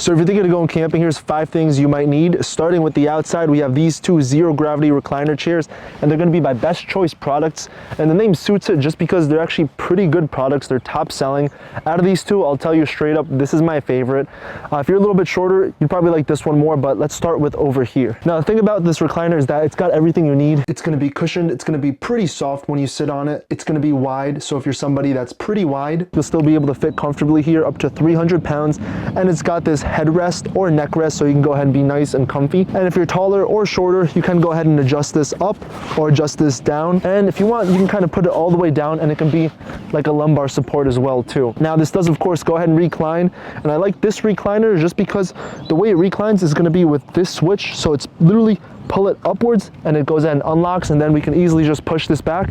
So if you're thinking of going camping, here's 5 things you might need. Starting with the outside, we have these 2 zero gravity recliner chairs, and they're going to be by Best Choice Products, and the name suits it just because they're actually pretty good products. They're top selling. Out of these 2, I'll tell you straight up, this is my favorite. If you're a little bit shorter, you'd probably like this one more, but let's start with over here. Now the thing about this recliner is that it's got everything you need. It's going to be cushioned. It's going to be pretty soft when you sit on it. It's going to be wide, so if you're somebody that's pretty wide, you'll still be able to fit comfortably here up to 300 pounds, and it's got this headrest or neck rest, so you can go ahead and be nice and comfy. And if you're taller or shorter, you can go ahead and adjust this up or adjust this down, and if you want, you can kind of put it all the way down, and it can be like a lumbar support as well too. Now this does of course go ahead and recline, and I like this recliner just because the way it reclines is going to be with this switch, so it's literally pull it upwards and it goes ahead and unlocks, and then we can easily just push this back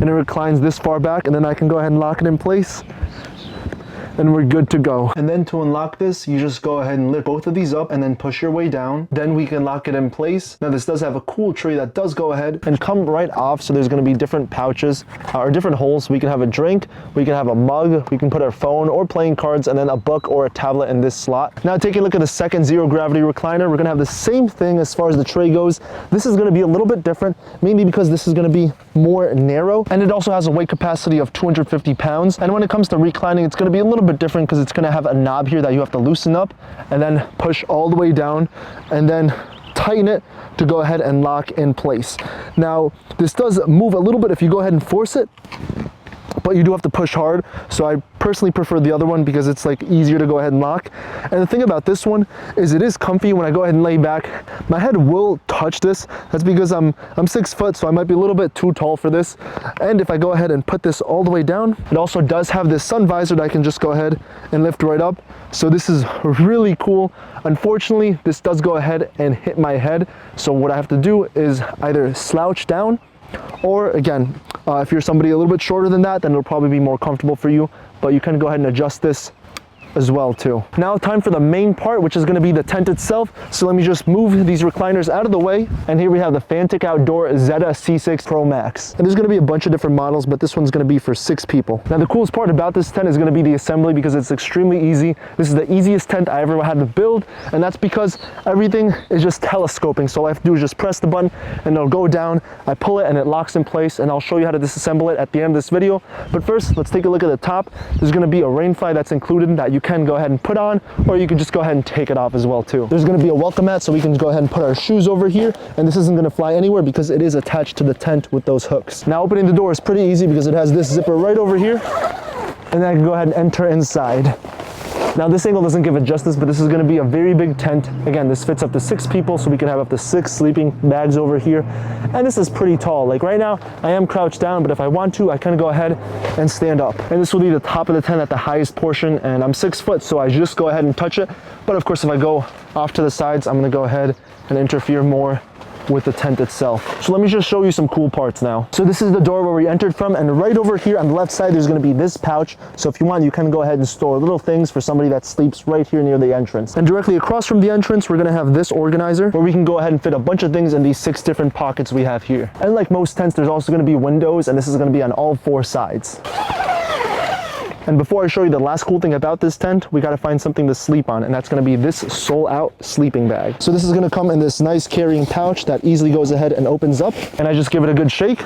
and it reclines this far back, and then I can go ahead and lock it in place and we're good to go. And then to unlock this, you just go ahead and lift both of these up and then push your way down. Then we can lock it in place. Now this does have a cool tray that does go ahead and come right off, so there's going to be different pouches or different holes. We can have a drink, we can have a mug, we can put our phone or playing cards, and then a book or a tablet in this slot. Now taking a look at the second zero gravity recliner, we're going to have the same thing as far as the tray goes. This is going to be a little bit different, mainly because this is going to be more narrow, and it also has a weight capacity of 250 pounds. And when it comes to reclining, it's going to be a little bit different because it's going to have a knob here that you have to loosen up and then push all the way down and then tighten it to go ahead and lock in place. Now this does move a little bit if you go ahead and force it, but you do have to push hard, so I personally prefer the other one because it's like easier to go ahead and lock. And the thing about this one is it is comfy. When I go ahead and lay back, my head will touch this. That's because I'm 6 foot, so I might be a little bit too tall for this. And if I go ahead and put this all the way down, it also does have this sun visor that I can just go ahead and lift right up. So this is really cool. Unfortunately, this does go ahead and hit my head, so what I have to do is either slouch down, or again, if you're somebody a little bit shorter than that, then it'll probably be more comfortable for you, but you can go ahead and adjust this as well too. Now time for the main part, which is going to be the tent itself. So let me just move these recliners out of the way, and here we have the Fantic Outdoor Zeta C6 Pro Max. And there's going to be a bunch of different models, but this one's going to be for 6 people. Now the coolest part about this tent is going to be the assembly, because it's extremely easy. This is the easiest tent I ever had to build, and that's because everything is just telescoping. So all I have to do is just press the button and it'll go down. I pull it and it locks in place, and I'll show you how to disassemble it at the end of this video. But first, let's take a look at the top. There's going to be a rainfly that's included that you can go ahead and put on, or you can just go ahead and take it off as well too. There's going to be a welcome mat, so we can go ahead and put our shoes over here, and this isn't going to fly anywhere because it is attached to the tent with those hooks. Now opening the door is pretty easy because it has this zipper right over here, and then I can go ahead and enter inside. Now this angle doesn't give it justice, but this is going to be a very big tent. Again, this fits up to 6 people, so we can have up to 6 sleeping bags over here. And this is pretty tall. Like right now, I am crouched down, but if I want to, I can go ahead and stand up. And this will be the top of the tent at the highest portion, and I'm 6 foot, so I just go ahead and touch it. But of course, if I go off to the sides, I'm going to go ahead and interfere more with the tent itself. So let me just show you some cool parts now. So this is the door where we entered from, and right over here on the left side there's going to be this pouch, so if you want, you can go ahead and store little things for somebody that sleeps right here near the entrance. And directly across from the entrance we're going to have this organizer where we can go ahead and fit a bunch of things in these 6 different pockets we have here. And like most tents, there's also going to be windows, and this is going to be on all 4 sides. And before I show you the last cool thing about this tent, we got to find something to sleep on, and that's going to be this Soul Out sleeping bag. So this is going to come in this nice carrying pouch that easily goes ahead and opens up, and I just give it a good shake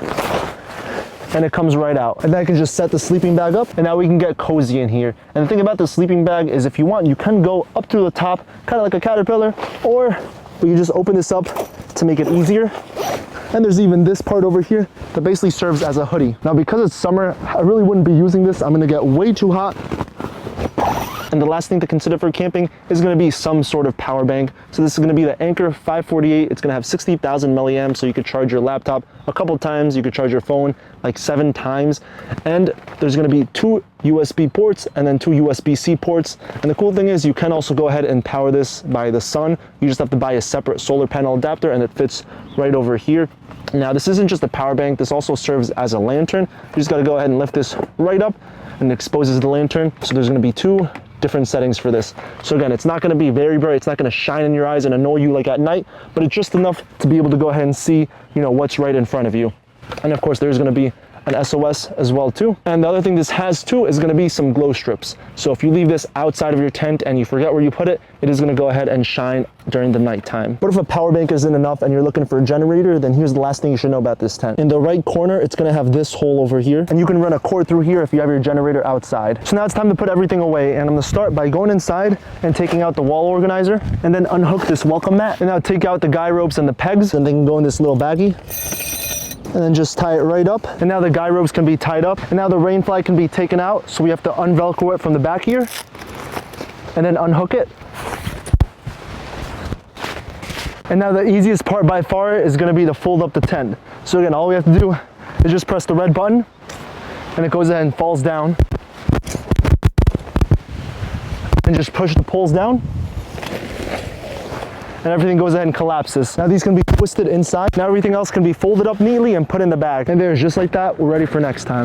and it comes right out. And then I can just set the sleeping bag up, and now we can get cozy in here. And the thing about the sleeping bag is if you want, you can go up to the top, kind of like a caterpillar, or you just open this up to make it easier. And there's even this part over here that basically serves as a hoodie. Now because it's summer, I really wouldn't be using this. I'm gonna get way too hot. And the last thing to consider for camping is going to be some sort of power bank. So this is going to be the Anker 548. It's going to have 60,000 milliamps, so you could charge your laptop a couple times. You could charge your phone like 7 times. And there's going to be 2 USB ports and then 2 USB-C ports. And the cool thing is you can also go ahead and power this by the sun. You just have to buy a separate solar panel adapter, and it fits right over here. Now this isn't just a power bank, this also serves as a lantern. You just got to go ahead and lift this right up, and it exposes the lantern. So there's going to be 2 different settings for this. So again, it's not going to be very bright, it's not going to shine in your eyes and annoy you like at night, but it's just enough to be able to go ahead and see, you know, what's right in front of you. And of course there's going to be an SOS as well too. And the other thing this has too is gonna be some glow strips. So if you leave this outside of your tent and you forget where you put it, it is gonna go ahead and shine during the nighttime. But if a power bank isn't enough and you're looking for a generator, then here's the last thing you should know about this tent. In the right corner, it's gonna have this hole over here, and you can run a cord through here if you have your generator outside. So now it's time to put everything away, and I'm gonna start by going inside and taking out the wall organizer, and then unhook this welcome mat, and now take out the guy ropes and the pegs, and they can go in this little baggie. And then just tie it right up. And now the guy ropes can be tied up. And now the rain fly can be taken out. So we have to unvelcro it from the back here and then unhook it. And now the easiest part by far is gonna be to fold up the tent. So again, all we have to do is just press the red button and it goes ahead and falls down. And just push the poles down. And everything goes ahead and collapses. Now these can be twisted inside. Now everything else can be folded up neatly and put in the bag. And there's just like that, we're ready for next time.